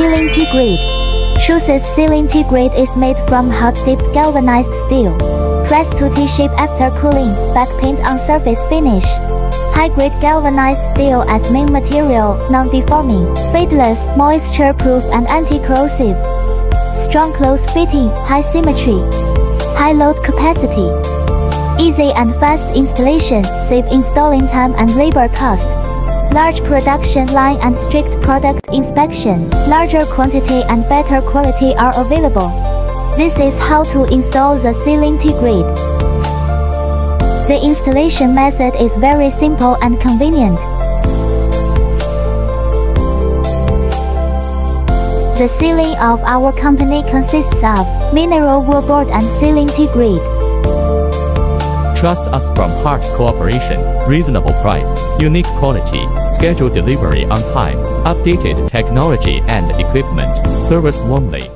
Sealing T-grade. TRUSUS sealing T-grade is made from hot-dipped galvanized steel. Pressed to T-shape after cooling, back paint on surface finish. High-grade galvanized steel as main material, non-deforming, fadeless, moisture-proof and anti-corrosive. Strong close fitting, high symmetry. High load capacity. Easy and fast installation, save installing time and labor cost. Large production line and strict product inspection. Larger quantity and better quality are available. This is how to install the sealing T-grade. The installation method is very simple and convenient. The sealing of our company consists of mineral wool board and sealing T-grade. Trust us from heart cooperation, reasonable price, unique quality, scheduled delivery on time, updated technology and equipment. Service warmly.